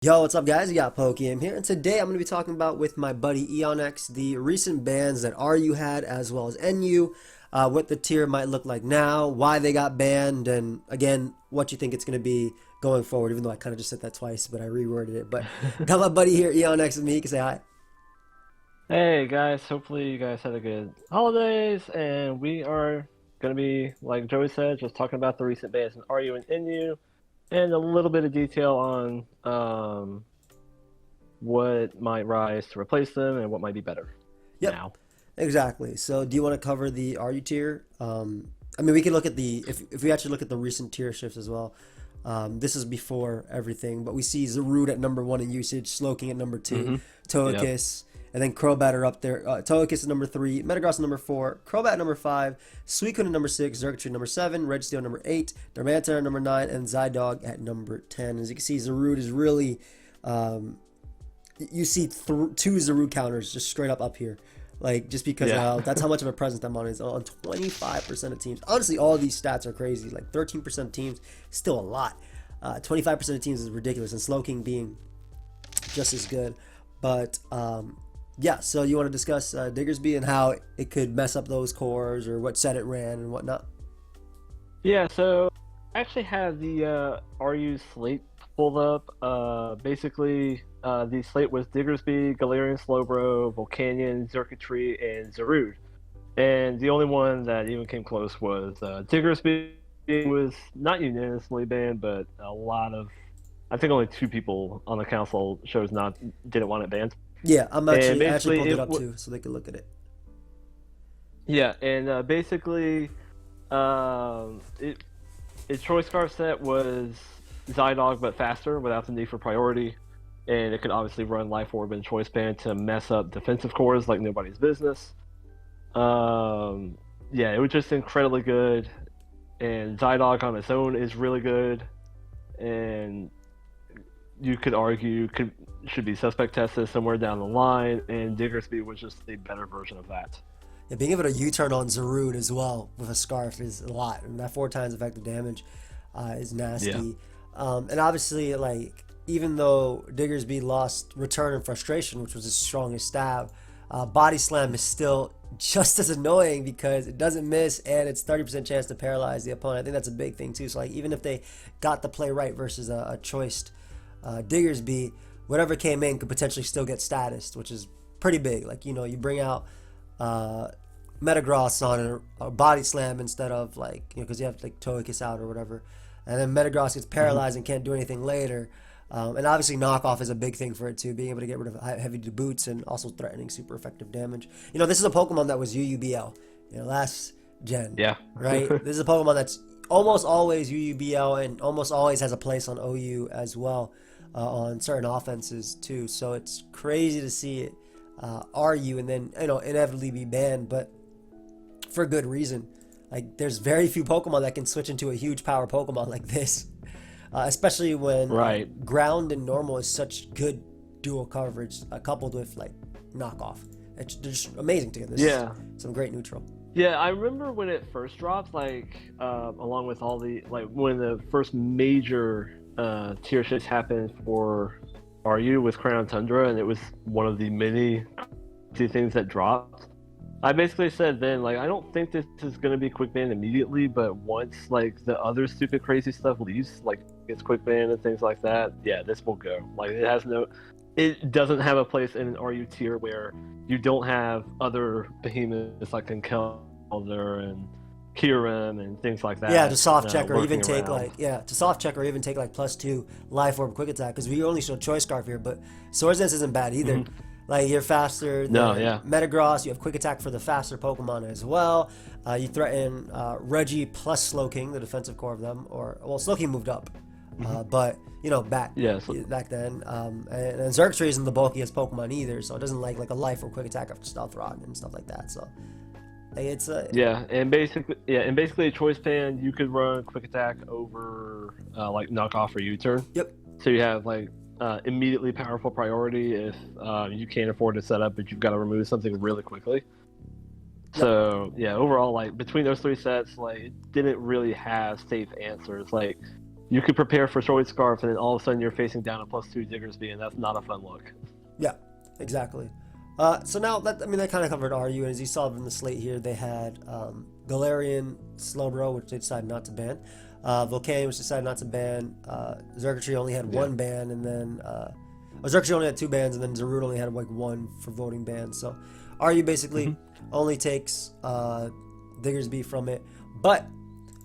Yo, what's up guys? You got pokeaim here, and today I'm going to be talking about with my buddy EonX the recent bans that RU had as well as NU, what the tier might look like now, why they got banned, and again, what you think it's going to be going forward, even though I kind of just said that twice, but I reworded it. But got my buddy here, EonX, with me. He can say hi. Hey guys, hopefully you guys had a good holidays, and we are gonna be, like Joey said, just talking about the recent bans in RU and NU, and a little bit of detail on what might rise to replace them and what might be better Yep, now. exactly. So do you want to cover the RU tier? I mean, we can look at the, if we actually look at the recent tier shifts as well. This is before everything, but we see Zarude at number 1 in usage, Slowking at number 2, Yep. Togekiss, and then Crobat are up there. Togekiss is number 3, Metagross is number 4, Crobat number 5, Suicune at number 6, Xurkitree number 7, Registeel number 8, Darmanitan at number 9, and Zydog at number 10. As you can see, Zarude is really, you see two Zarude counters just straight up here. Like, just because Yeah. that's how much of a presence that money is on 25% of teams. Honestly, all of these stats are crazy. Like 13% of teams, still a lot. 25% of teams is ridiculous, and Slowking being just as good. But yeah, so you want to discuss Diggersby and how it could mess up those cores, or what set it ran and whatnot? Yeah, so I actually have the RU slate pulled up. Basically, the slate was Diggersby, Galarian Slowbro, Volcanion, Xurkitree, and Zarude. And the only one that even came close was Diggersby. Was not unanimously banned, but a lot of, I think only 2 people on the council didn't want it banned. Yeah, And I actually basically, pulled it up too, so they could look at it. yeah, and basically, its choice scar set was Zydog but faster without the need for priority, and it could obviously run Life Orb and Choice Band to mess up defensive cores like nobody's business. Yeah, it was just incredibly good, and Zydog on its own is really good, and you could argue should be suspect tested somewhere down the line, and Diggersby was just a better version of that. Yeah, being able to U-turn on Zarude as well with a scarf is a lot, and that 4 times effective damage is nasty. Yeah. And obviously, like, even though Diggersby lost Return and Frustration, which was his strongest stab, Body Slam is still just as annoying because it doesn't miss, and it's 30% chance to paralyze the opponent. I think that's a big thing too. So like, even if they got the play right versus a choiced Diggersby, whatever came in could potentially still get statused, which is pretty big. Like, you know, you bring out Metagross on a Body Slam instead of, like, you know, because you have like Togekiss out or whatever, and then Metagross gets paralyzed and can't do anything later. And obviously knockoff is a big thing for it too, being able to get rid of heavy boots and also threatening super effective damage. You know, this is a Pokemon that was UUBL, you know, last gen. Yeah. Right? This is a Pokemon that's almost always UUBL and almost always has a place on OU as well, on certain offenses too. So it's crazy to see it RU and then, you know, inevitably be banned, but for good reason. Like, there's very few Pokemon that can switch into a huge power Pokemon like this. Especially when Right. ground and normal is such good dual coverage, coupled with like knockoff. They're just amazing together. This Yeah. is some great neutral. Yeah, I remember when it first dropped, like, along with all the, like, when the first major tier shifts happened for RU with Crown Tundra, and it was one of the many things that dropped. I basically said then, like, I don't think this is going to be quick ban immediately, but once, like, the other stupid crazy stuff leaves, like, it's quick ban and things like that, yeah, this will go. Like, it doesn't have a place in an RU tier where you don't have other behemoths like Enkelder and Kyurem and things like that. Yeah, to soft check or even lurking take around. to soft check or even take like +2 Life Orb Quick Attack, because we only show Choice Scarf here, but Swords Dance isn't bad either. Like, you're faster than No, yeah. Metagross. You have Quick Attack for the faster Pokemon as well. You threaten Reggie plus Slowking, the defensive core of them, or, well, Slowking moved up, but you know, back then. And Xurkitree isn't the bulkiest Pokemon either, so it doesn't like a Life or Quick Attack after Stealth Rod and stuff like that. So like, it's basically a choice pan, you could run quick attack over like knockoff or U-turn. Yep. So you have, like, immediately powerful priority if you can't afford to set up, but you've got to remove something really quickly. So yeah, overall, like, between those 3 sets, like, it didn't really have safe answers. Like, you could prepare for Short Scarf, and then all of a sudden you're facing down a +2 Diggersby, and that's not a fun look. Yeah, exactly. So now, that kind of covered RU, and as you saw from the slate here, they had Galarian Slowbro, which they decided not to ban. Volcanion, which decided not to ban. Xurkitree only had one ban, and then Xurkitree only had 2 bans, and then Zarude only had like 1 for voting bans. So RU basically only takes Diggersby from it. But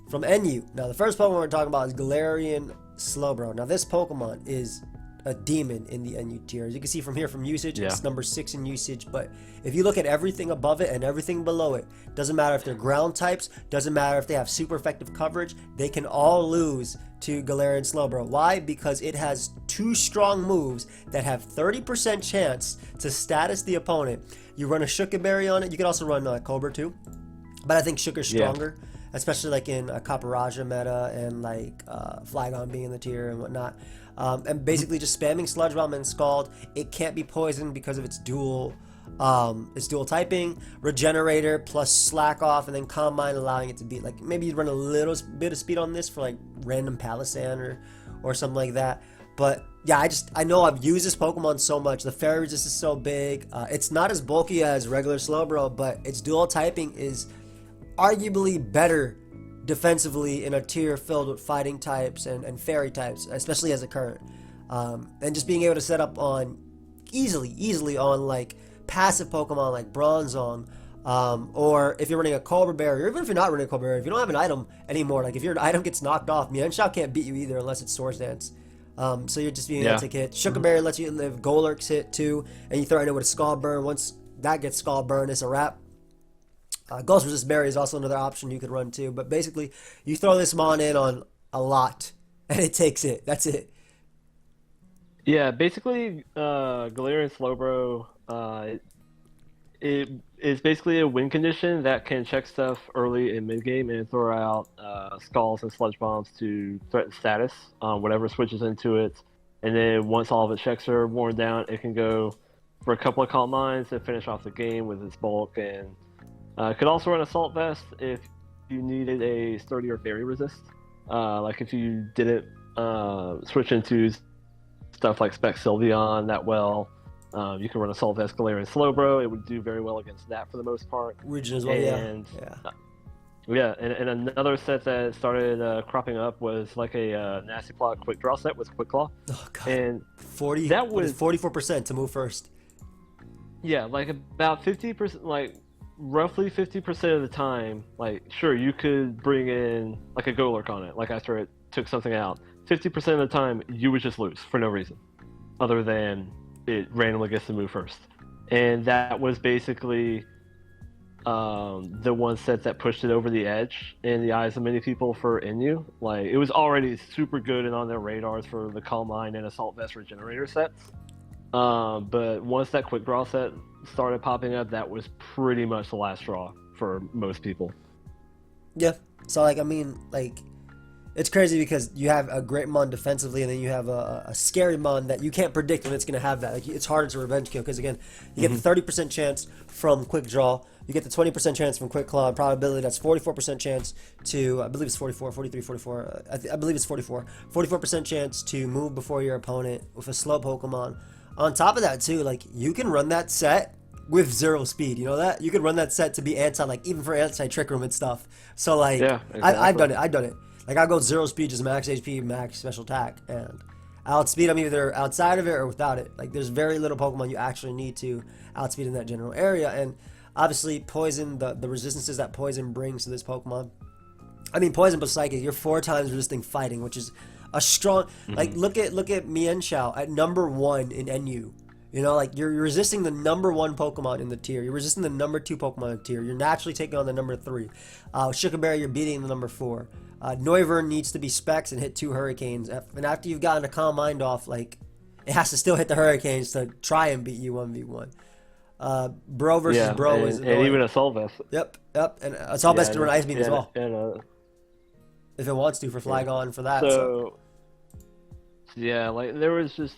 from NU, now the first Pokemon we're talking about is Galarian Slowbro. Now this Pokemon is a demon in the NU tier. As you can see from here, from usage, it's number 6 in usage. But if you look at everything above it and everything below it, doesn't matter if they're ground types, doesn't matter if they have super effective coverage, they can all lose to Galarian Slowbro. Why? Because it has 2 strong moves that have 30% chance to status the opponent. You run a Shuka Berry on it. You can also run Cobra too, but I think Shuka's stronger, especially like in a Caparaja meta and like Flygon being in the tier and whatnot. And basically just spamming Sludge Bomb and Scald. It can't be poisoned because of its dual typing. Regenerator plus Slack Off, and then Calm Mind, allowing it to be like, maybe you'd run a little bit of speed on this for like random Palossand or something like that. But yeah, I know I've used this Pokemon so much. The Fairy Resist is so big. It's not as bulky as regular Slowbro, but its dual typing is arguably better defensively in a tier filled with fighting types and fairy types, especially as a current. And just being able to set up on easily on like passive Pokemon like Bronzong, or if you're running a Cobra Berry, or even if you're not running a Cobra Berry, if you don't have an item anymore, like if your item gets knocked off, Mienshao can't beat you either unless it's Swords Dance. So you're just being able to take hit. Shuka Berry lets you live. Golurk's hit too, and you throw it in with a Scald Burn. Once that gets Scald Burn, it's a wrap. Ghost Resist Berry is also another option you could run too, but basically you throw this Mon in on a lot and it takes it. That's it. Yeah, basically Galarian Slowbro, it is basically a win condition that can check stuff early in mid game and throw out Skulls and Sludge Bombs to threaten status on whatever switches into it, and then once all of its checks are worn down, it can go for a couple of Calm Minds to finish off the game with its bulk, and could also run Assault Vest if you needed a Sturdy or Fairy Resist. Like if you didn't switch into stuff like Spec Sylveon that well, you can run Assault Vest Galarian Slowbro. It would do very well against that for the most part. Region as well, and, and another set that started cropping up was like a Nasty Plot Quick Draw set with Quick Claw. Oh god. And 40. That was 44% to move first. Yeah, like about 50%, like roughly 50% of the time, like sure you could bring in like a Golurk on it, like after it took something out. 50% of the time you would just lose for no reason, other than it randomly gets to move first. And that was basically the one set that pushed it over the edge in the eyes of many people for NU. Like it was already super good and on their radars for the Calm Mind and Assault Vest Regenerator sets. But once that Quick Draw set started popping up, that was pretty much the last straw for most people. Yeah. So like, I mean, like, it's crazy because you have a great Mon defensively, and then you have a scary Mon that you can't predict when it's going to have that. Like, it's harder to revenge kill because, again, you get the 30% chance from Quick Draw, you get the 20% chance from Quick Claw, and probability that's 44% chance to, I believe it's 44, 43, 44, I believe it's 44. 44% chance to move before your opponent with a slow Pokemon. On top of that, too, like, you can run that set with 0 speed, you know that? You can run that set to be like, even for anti-Trick Room and stuff. So, like, yeah, exactly. I've done it. Like, I'll go 0 speed, just max HP, max special attack, and I'll outspeed them either outside of it or without it. Like, there's very little Pokemon you actually need to outspeed in that general area, and obviously, Poison, the resistances that Poison brings to this Pokemon. I mean, Poison plus Psychic, you're 4 times resisting Fighting, which is a strong, like, look at Mienshao at number 1 in NU. You know, like, you're resisting the number 1 Pokemon in the tier. You're resisting the number 2 Pokemon in the tier. You're naturally taking on the number 3. Shuka Berry, you're beating the number 4. Noivern needs to be Specs and hit 2 Hurricanes. And after you've gotten a Calm Mind off, like, it has to still hit the Hurricanes to try and beat you 1v1. Bro versus Bro is annoying. And even Assault Vest. Yep. And Assault Vest can run Ice Beam as well. And, if it wants to for Flygon for that. So, yeah, like, there was just...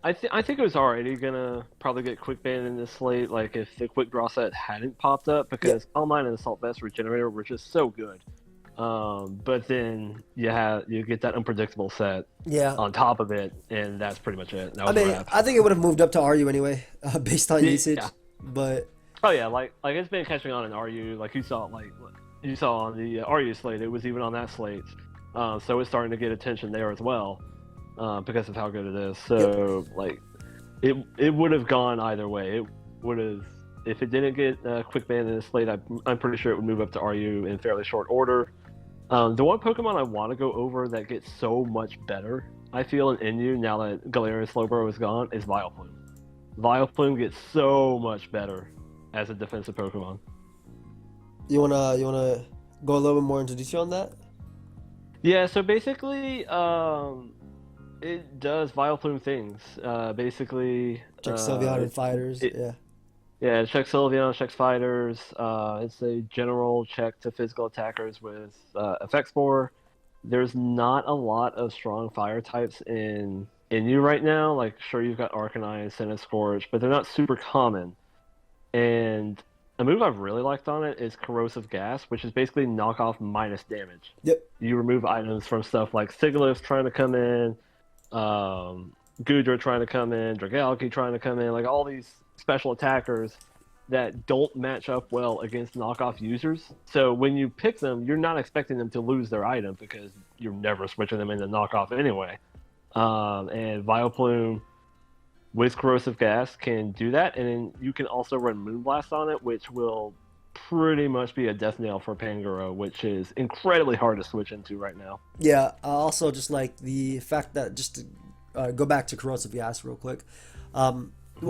I think it was already gonna probably get quick banned in this slate, like if the Quick Draw set hadn't popped up, because Calm Mind and Assault Vest Regenerator were just so good. But then you get that unpredictable set Yeah. on top of it, and that's pretty much it. That I was a mean, wrap. I think it would have moved up to RU anyway, based on usage. Yeah. But Oh yeah, like it's been catching on in RU. Like you saw on the RU slate, it was even on that slate. So it's starting to get attention there as well, because of how good it is. So like, it would have gone either way. It would have, if it didn't get quick banned in the slate, I'm pretty sure it would move up to RU in fairly short order. The one Pokemon I want to go over that gets so much better, I feel, in NU now that Galarian Slowbro is gone, is Vileplume. Vileplume gets so much better as a defensive Pokemon. you wanna go a little bit more into detail on that? Yeah, so basically, it does Vileplume things. Basically, Check Sylveon and fighters. Yeah. Yeah, it checks Sylveon, checks fighters. It's a general check to physical attackers with Effect Spore. There's not a lot of strong fire types in you right now. Like, sure, you've got Arcanine and Senna Scorch, but they're not super common. And a move I've really liked on it is Corrosive Gas, which is basically knockoff minus damage. Yep. You remove items from stuff like Sigilyph trying to come in, Goodra trying to come in, Dragalge trying to come in, like all these special attackers that don't match up well against knockoff users. So when you pick them, you're not expecting them to lose their item because you're never switching them into knockoff anyway. And Vileplume with Corrosive Gas can do that, and then you can also run Moonblast on it, which will pretty much be a death nail for Pangoro, which is incredibly hard to switch into right now. Yeah. Also, just like the fact that, just to go back to Corrosive Gas real quick.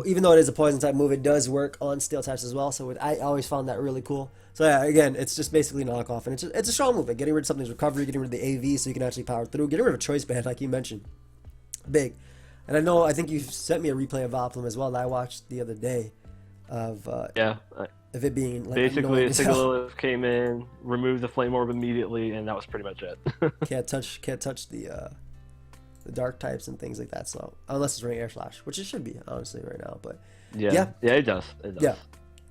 Even though it is a poison type move, it does work on steel types as well. So I always found that really cool. So yeah, again, it's just basically knockoff, and it's a strong move. Like getting rid of something's recovery, getting rid of the AV so you can actually power through, getting rid of a choice band like you mentioned, big. And I think you sent me a replay of Vileplume as well that I watched the other day, of it being like basically annoying as hell. Sigilyph came in, removed the Flame Orb immediately, and that was pretty much it. Can't touch the dark types and things like that. So unless it's running Air Slash, which it should be honestly right now, but yeah, it does. Yeah.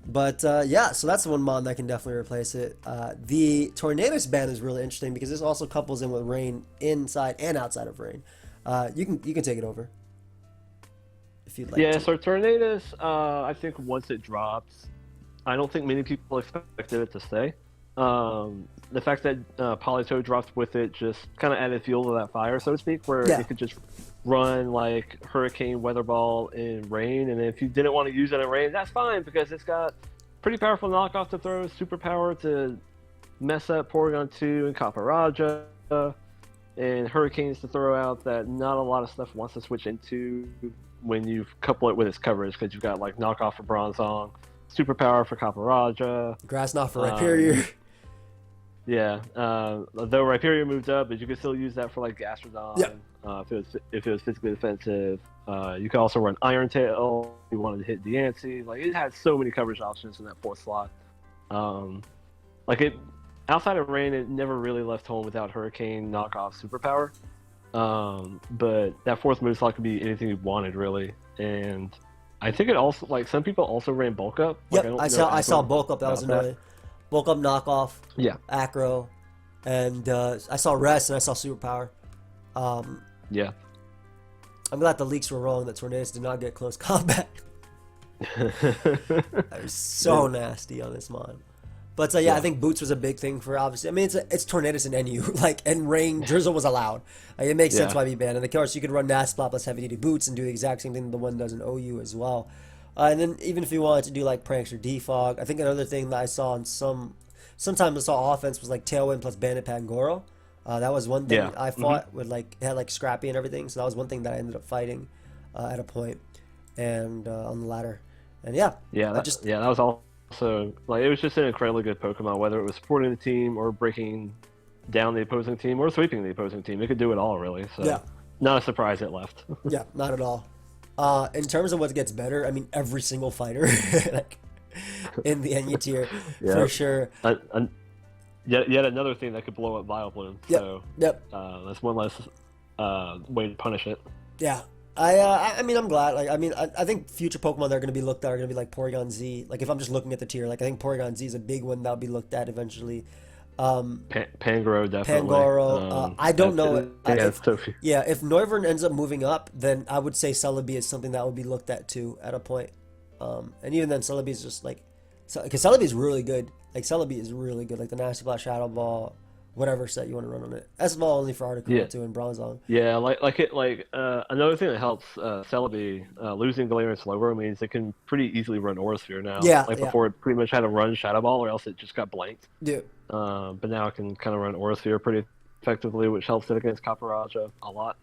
But yeah, so that's the one mon that can definitely replace it. The Tornadus Banned is really interesting because this also couples in with Rain inside and outside of Rain. You can take it over if you'd like. Yeah, to. so Tornadus, I think once it drops, I don't think many people expected it to stay. The fact that Politoed dropped with it just kind of added fuel to that fire, so to speak, where it could just run like Hurricane, Weather Ball in Rain, and if you didn't want to use it in Rain, that's fine because it's got pretty powerful knockoff to throw, super power to mess up Porygon 2 and Caparaja, and Hurricanes to throw out that not a lot of stuff wants to switch into when you couple it with its coverage, because you've got like knockoff for Bronzong, super power for Caparaja, Grass Knot for Rhyperior. Yeah, though Rhyperior moved up, but you could still use that for like Gastrodon. Yep. If it was physically defensive, you could also run Iron Tail. If you wanted to hit Deancey. Like it had so many coverage options in that fourth slot. Outside of Rain, it never really left home without Hurricane knockoff superpower. But that fourth move slot could be anything you wanted really, and I think it also like some people also ran Bulk Up. Like, Yep, I saw Bulk Up. That was annoying. Bulk Up knockoff. Yeah. Acro, and I saw Rest and I saw Superpower. Yeah. I'm glad the leaks were wrong that Tornadus did not get close combat. That was so nasty on this mon. But I think Boots was a big thing for obviously. I mean, it's Tornadus and NU, like, and Rain Drizzle was allowed. Like, it makes sense why be banned. And of course, you could run Nasplat plus heavy duty Boots and do the exact same thing the one does in OU as well. And then even if you wanted to do like Pranks or Defog, I think another thing that I saw in sometimes I saw offense was like Tailwind plus Bandit Pangoro. That was one thing I fought with like it had like Scrappy and everything. So that was one thing that I ended up fighting at a point and on the ladder. And that was also like it was just an incredibly good Pokemon, whether it was supporting the team or breaking down the opposing team or sweeping the opposing team. It could do it all really. So not a surprise it left. Yeah, not at all. In terms of what gets better, I mean every single fighter like in the NU tier for sure. Yet another thing that could blow up Vileplume. So that's one less way to punish it. Yeah. I mean I'm glad. Like I think future Pokemon that are gonna be looked at are gonna be like Porygon Z. Like if I'm just looking at the tier, like I think Porygon Z is a big one that'll be looked at eventually. Pangoro definitely. Pangoro. I don't know Yeah, if, it's so few. yeah, if Noivern ends up moving up, then I would say Celebi is something that would be looked at too at a point. And even then, Celebi is just like, because Celebi is really good. Like Celebi is really good. Like the Nasty Plot, Shadow Ball, whatever set you want to run on it. S Ball only for Article Yeah. too and Bronzong. Yeah, another thing that helps Celebi losing Galarian Slowbro means it can pretty easily run Aurasphere now. Yeah, Like yeah. before, it pretty much had to run Shadow Ball or else it just got blanked. Dude. But now it can kind of run Aurasphere pretty effectively, which helps it against Caparaja a lot.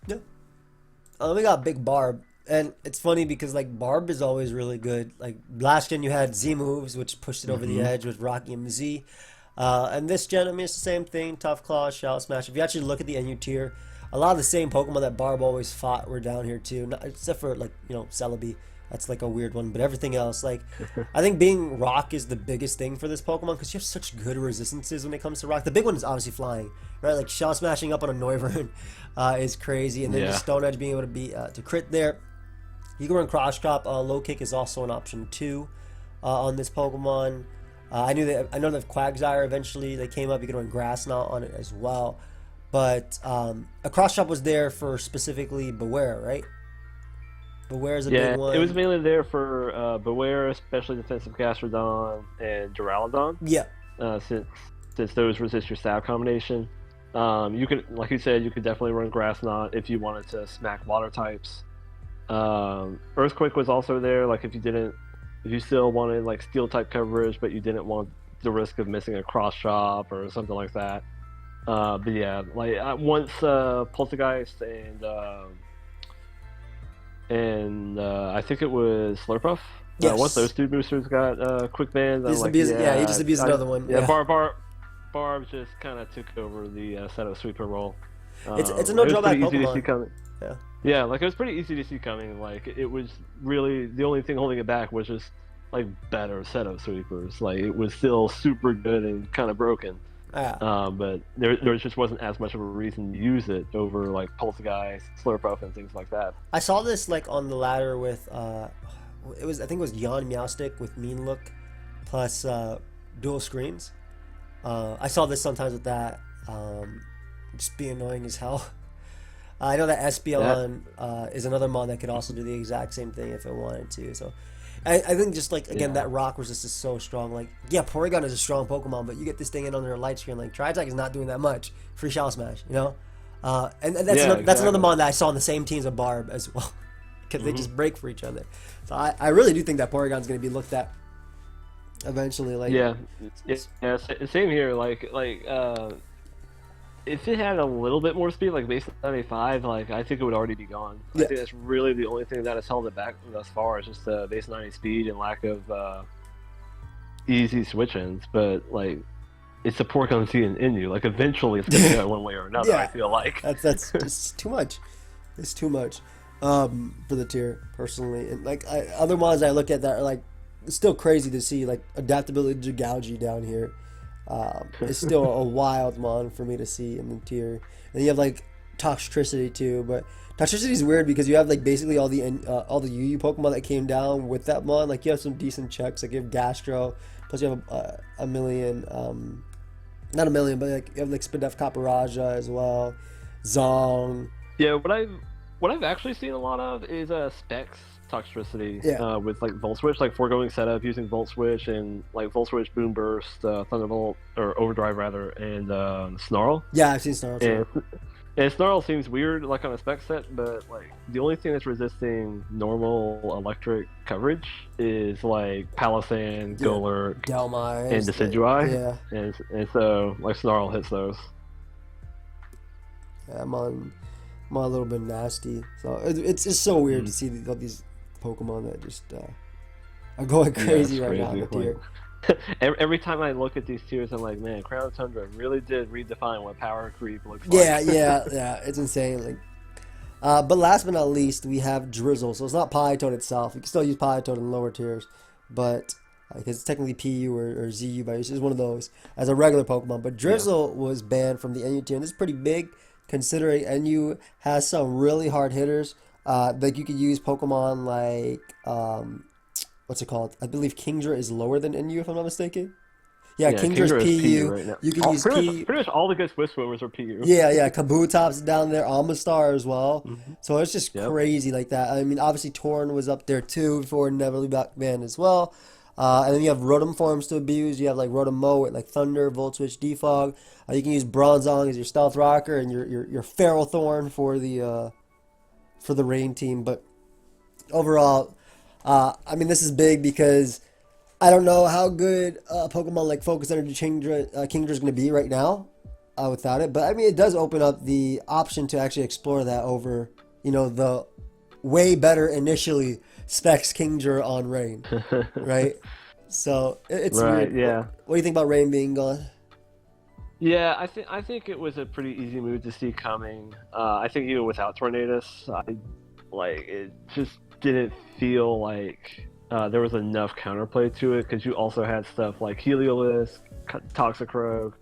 Yeah. We got Big Barb. And it's funny because like Barb is always really good. Like last gen you had Z moves, which pushed it over the edge with Rocky and Z. And this gen, I mean, it's the same thing. Tough Claw, Shout Smash. If you actually look at the NU tier, a lot of the same Pokemon that Barb always fought were down here too. Not, except for like, Celebi. That's like a weird one. But everything else, like, I think being Rock is the biggest thing for this Pokemon because you have such good resistances when it comes to Rock. The big one is obviously flying, right? Like Shout Smashing up on a Noivern is crazy. And then Yeah. the Stone Edge being able to be to crit there. You can run Cross Chop. Low Kick is also an option too on this Pokemon. I know that Quagsire eventually they came up. You can run Grass Knot on it as well, but a Cross Chop was there for specifically Beware, right? Beware is a big one. It was mainly there for Beware, especially defensive Gastrodon and Duraludon. Yeah, Since those resist your stab combination. You could, like you said, you could definitely run Grass Knot if you wanted to smack water types. Earthquake was also there, like if you still wanted like steel type coverage but you didn't want the risk of missing a cross chop or something like that. But yeah, like once Poltergeist and I think it was Slurpuff. Yes. Once those two boosters got quick bans, he just abused another one. Yeah, Barb just kind of took over the Shadow Sweeper role. It's a no drawback Pokemon. Yeah. Yeah, like it was pretty easy to see coming. Like it was really the only thing holding it back was just like better setup sweepers. Like it was still super good and kind of broken. Yeah. But there just wasn't as much of a reason to use it over like Poltergeist, Slurpuff, and things like that. I saw this like on the ladder with I think it was Yon Meowstic with Mean Look plus dual screens. I saw this sometimes with that. Just be annoying as hell. I know that Espeon is another mon that could also do the exact same thing if it wanted to. So I think just like, again, that rock resist is so strong. Like, yeah, Porygon is a strong Pokemon, but you get this thing in under a light screen. Like, Tri-Attack is not doing that much. Free Shell Smash, you know? And that's another mon that I saw on the same teams of Barb as well. Because they just break for each other. So I really do think that Porygon's going to be looked at eventually. Like, same here. Like if it had a little bit more speed, like base 95, like I think it would already be gone. I think that's really the only thing that has held it back thus far is just the base 90 speed and lack of easy switch-ins. But like, it's a Porygon C in you. Like eventually, it's gonna go one way or another. I feel like that's just too much. It's too much for the tier personally. And like other mods I look at that are like, it's still crazy to see like adaptability to Gougy down here. It's still a wild mon for me to see in the tier. And you have like Toxtricity too, but Toxtricity is weird because you have like basically all the UU Pokemon that came down with that mon. Like you have some decent checks. Like you have Gastro, plus you have a million, not a million, but like you have like Spindef Caparaja as well, Zong. Yeah, what I've actually seen a lot of is Specs Toxtricity with like Volt Switch, like foregoing setup using Volt Switch and like Volt Switch, Boom Burst, Thunderbolt or Overdrive rather, and Snarl. Yeah, I've seen Snarl too. And Snarl seems weird like on a spec set, but like the only thing that's resisting normal electric coverage is like Palossand, Golurk, Delmai, and Decidueye. Yeah. And so like Snarl hits those. Yeah, I'm a little bit nasty. So it's just so weird to see all these Pokemon that just are going crazy right now in the tier. Every time I look at these tiers, I'm like, man, Crown Tundra really did redefine what power creep looks like. Yeah, it's insane. Like, but last but not least, we have Drizzle. So it's not Politoed itself. You can still use Politoed in lower tiers, but because it's technically PU or ZU, but it's just one of those as a regular Pokemon. But Drizzle was banned from the NU tier, and this is pretty big considering NU has some really hard hitters. Like you could use Pokemon like what's it called? I believe Kingdra is lower than NU if I'm not mistaken. Yeah, Yeah, Kingdra's Kingdra is PU PU. right now. You can use P. Pretty much all the good Swiss swimmers are PU. Yeah. Kabutop's down there, Amistar as well. So it's just Yep. crazy like that. I mean, obviously Torn was up there too before Inevitably Banned as well. And then you have Rotom forms to abuse. You have like Rotom Mo with like Thunder, Volt Switch, Defog. You can use Bronzong as your Stealth Rocker and your Feral Thorn for the Rain team. But overall, I mean, this is big because I don't know how good Pokemon like Focus Energy Kingdra is going to be right now without it. But I mean, it does open up the option to actually explore that over, the way better initially specs Kingdra on Rain, right? So it's Right, weird. yeah. What do you think about Rain being gone? Yeah, I think it was a pretty easy move to see coming. I think even without Tornadus, it just didn't feel like there was enough counterplay to it because you also had stuff like Heliolisk, Toxicroak,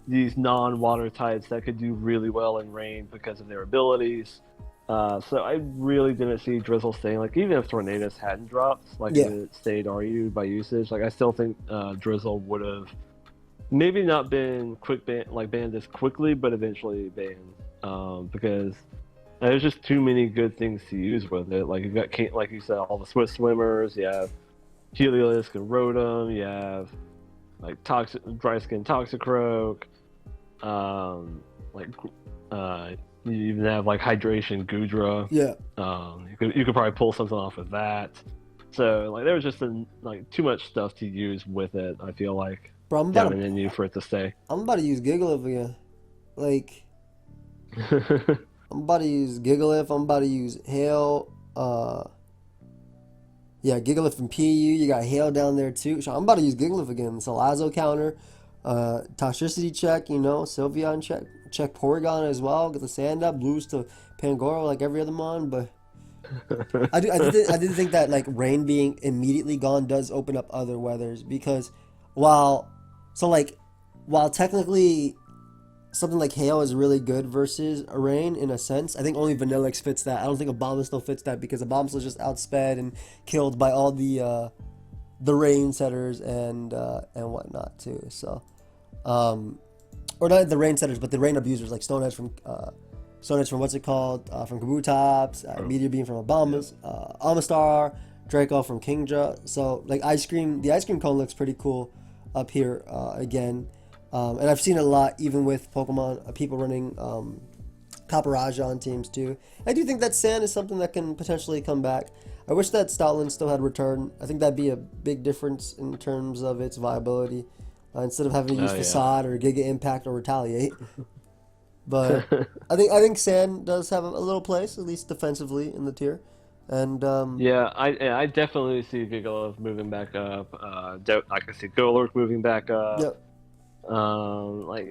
these non-water types that could do really well in Rain because of their abilities. So I really didn't see Drizzle staying. Like even if Tornadus hadn't dropped, it stayed RU by usage. Like I still think Drizzle would have maybe not been banned this quickly, but eventually banned because there's just too many good things to use with it. Like you've got, like you said, all the Swiss swimmers. You have Heliolisk and Rotom. You have like Dry Skin Toxicroak. You even have like Hydration Goodra. Yeah. You could probably pull something off of that. So like there was just too much stuff to use with it. I feel like Bro, I'm down in you for it to stay. I'm about to use Gigalith again. Like, I'm about to use Gigalith. I'm about to use Hail. Gigalith from PU. You got Hail down there too. So I'm about to use Gigalith again. Salazzle counter. Toxicity check, Sylveon check Porygon as well. Get the sand up, blues to Pangoro like every other mon. But I did think that like Rain being immediately gone does open up other weathers because while technically something like Hail is really good versus a Rain in a sense, I think only Vanillix fits that. I don't think Abomasnow fits that because Abomasnow is just outsped and killed by all the Rain setters and whatnot too. So, or not the Rain setters, but the Rain abusers like Stonehead from what's it called? From Kabutops, Meteor Beam from Amistar, Draco from Kingdra. So like the ice cream cone looks pretty cool up here again. And I've seen it a lot even with Pokemon, people running Paparaja on teams too. I do think that Sand is something that can potentially come back. I wish that Stoutland still had return. I think that'd be a big difference in terms of its viability. Instead of having to use Facade or Giga Impact or Retaliate. But I think Sand does have a little place, at least defensively, in the tier. And I definitely see Gigalith moving back up. I can see Golurk moving back up. Yep.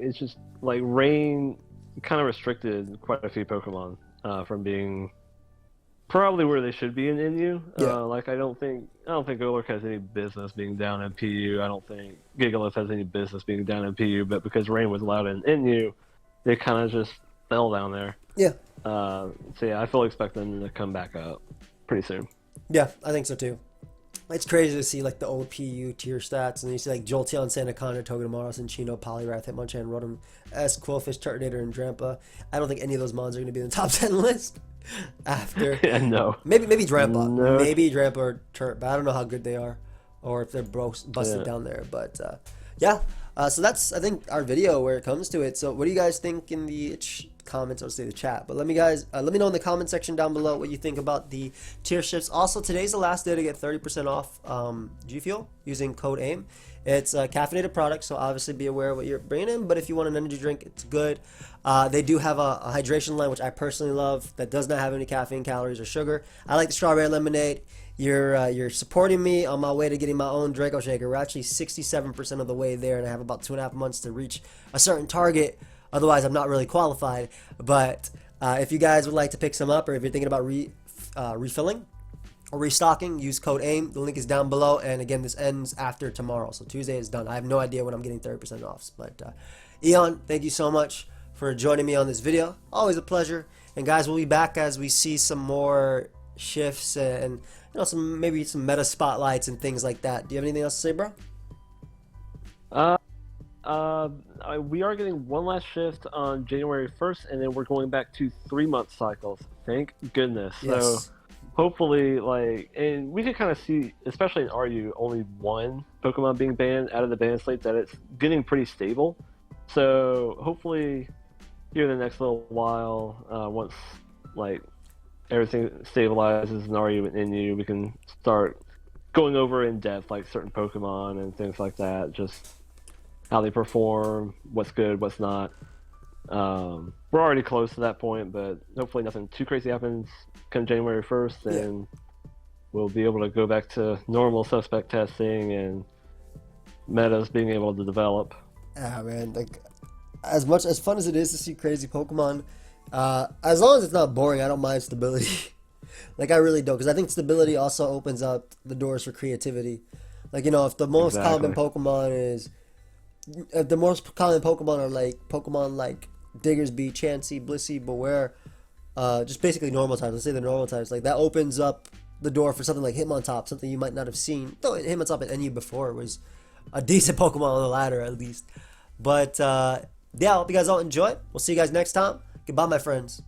It's just like Rain kind of restricted quite a few Pokemon from being probably where they should be in NU. I don't think Golurk has any business being down in PU. I don't think Gigalith has any business being down in PU. But because Rain was allowed in NU, they kind of just fell down there. Yeah. I fully expect them to come back up pretty soon. Yeah, I think so too. It's crazy to see like the old PU tier stats, and you see like Jolteon, Sandaconda, Togedemaru, Cinccino, Poliwrath, Hitmonchan, Rotom, S, Quillfish, Turtonator, and Drampa. I don't think any of those mons are going to be in the top 10 list after. No. Maybe Drampa. No. Maybe Drampa or Turt, but I don't know how good they are or if they're busted down there. But so that's, I think, our video where it comes to it. So what do you guys think in the comments, or say the chat? But let me know in the comment section down below what you think about the tier shifts. Also, today's the last day to get 30% off G Fuel using code AIM. It's a caffeinated product, so obviously be aware of what you're bringing in, but if you want an energy drink, it's good. They do have a hydration line, which I personally love, that does not have any caffeine, calories, or sugar. I like the strawberry lemonade. You're supporting me on my way to getting my own Draco Shaker. We're actually 67% of the way there, and I have about 2.5 months to reach a certain target. Otherwise, I'm not really qualified. But if you guys would like to pick some up, or if you're thinking about refilling or restocking, use code AIM. The link is down below. And again, this ends after tomorrow. So Tuesday is done. I have no idea when I'm getting 30% off. But Eon, thank you so much for joining me on this video. Always a pleasure. And guys, we'll be back as we see some more shifts and maybe some meta spotlights and things like that. Do you have anything else to say, bro? Uh, we are getting one last shift on January 1st, and then we're going back to 3-month cycles. Thank goodness. So Yes. hopefully, like, and we could kind of see, especially in RU, only one Pokemon being banned out of the ban slate, that it's getting pretty stable. So hopefully, here in the next little while, once like everything stabilizes in RU and NU, we can start going over in depth like certain Pokemon and things like that. Just how they perform, what's good, what's not. We're already close to that point, but hopefully nothing too crazy happens come January 1st, and we'll be able to go back to normal suspect testing and metas being able to develop. Yeah, man. Like, as much as fun as it is to see crazy Pokemon, as long as it's not boring, I don't mind stability. Like, I really don't, because I think stability also opens up the doors for creativity. Like, you know, if the most common Pokemon is, if the most common Pokemon are like Pokemon like Diggersby, Chansey, Blissey, Beware, just basically normal types. Let's say the normal types. Like, that opens up the door for something like Hitmontop, something you might not have seen. Though Hitmontop in NU before was a decent Pokemon on the ladder at least. But yeah, I hope you guys all enjoy. We'll see you guys next time. Goodbye, my friends.